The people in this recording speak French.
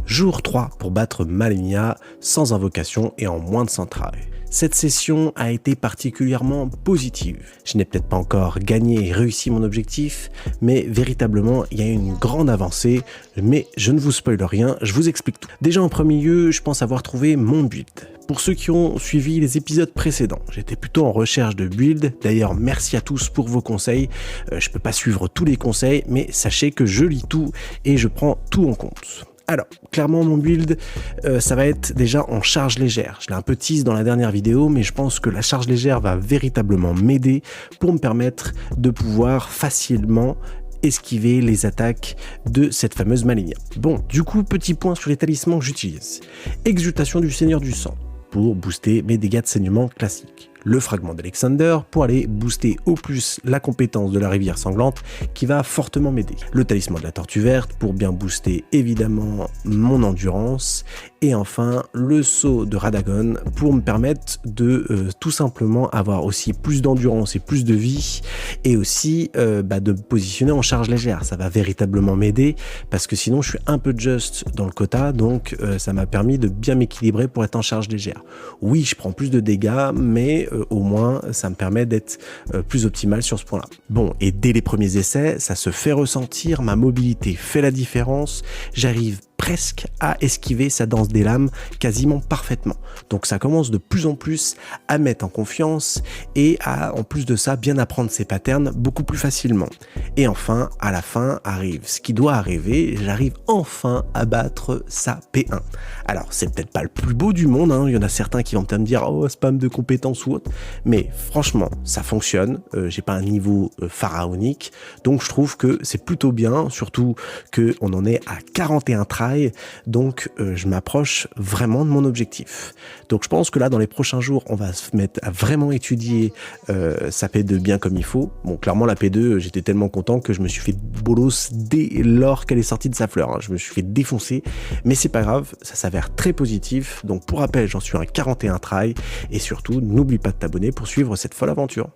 Jour 3 pour battre Malenia sans invocation et en moins de 100 tries. Cette session a été particulièrement positive. Je n'ai peut-être pas encore gagné et réussi mon objectif, mais véritablement il y a une grande avancée, mais je ne vous spoile rien, je vous explique tout. Déjà en premier lieu, je pense avoir trouvé mon build. Pour ceux qui ont suivi les épisodes précédents, j'étais plutôt en recherche de build, d'ailleurs merci à tous pour vos conseils, je peux pas suivre tous les conseils, mais sachez que je lis tout et je prends tout en compte. Alors, clairement mon build, ça va être déjà en charge légère. Je l'ai un peu tease dans la dernière vidéo, mais je pense que la charge légère va véritablement m'aider pour me permettre de pouvoir facilement esquiver les attaques de cette fameuse Malenia. Bon, du coup, petit point sur les talismans que j'utilise. Exultation du Seigneur du Sang pour booster mes dégâts de saignement classiques. Le fragment d'Alexander pour aller booster au plus la compétence de la rivière sanglante qui va fortement m'aider. Le talisman de la tortue verte pour bien booster évidemment mon endurance. Et enfin le sceau de Radagon pour me permettre de tout simplement avoir aussi plus d'endurance et plus de vie et aussi de me positionner en charge légère. Ça va véritablement m'aider parce que sinon je suis un peu just dans le quota, donc ça m'a permis de bien m'équilibrer pour être en charge légère. Oui, je prends plus de dégâts, mais au moins ça me permet d'être plus optimal sur ce point là. Bon, et dès les premiers essais ça se fait ressentir, ma mobilité fait la différence, j'arrive presque à esquiver sa danse des lames quasiment parfaitement. Donc ça commence de plus en plus à mettre en confiance et à en plus de ça bien apprendre ses patterns beaucoup plus facilement. Et enfin à la fin arrive ce qui doit arriver, j'arrive enfin à battre sa P1. Alors c'est peut-être pas le plus beau du monde, hein. Il y en a certains qui vont peut-être me dire oh spam de compétences ou autre, mais franchement ça fonctionne, j'ai pas un niveau pharaonique, donc je trouve que c'est plutôt bien, surtout que on en est à 41 tries. Donc je m'approche vraiment de mon objectif. Donc je pense que là dans les prochains jours on va se mettre à vraiment étudier sa P2 bien comme il faut. Bon clairement la P2 j'étais tellement content que je me suis fait bolos dès lors qu'elle est sortie de sa fleur, hein. Je me suis fait défoncer, mais c'est pas grave, ça s'avère très positif. Donc pour rappel j'en suis à 41 try et surtout n'oublie pas de t'abonner pour suivre cette folle aventure.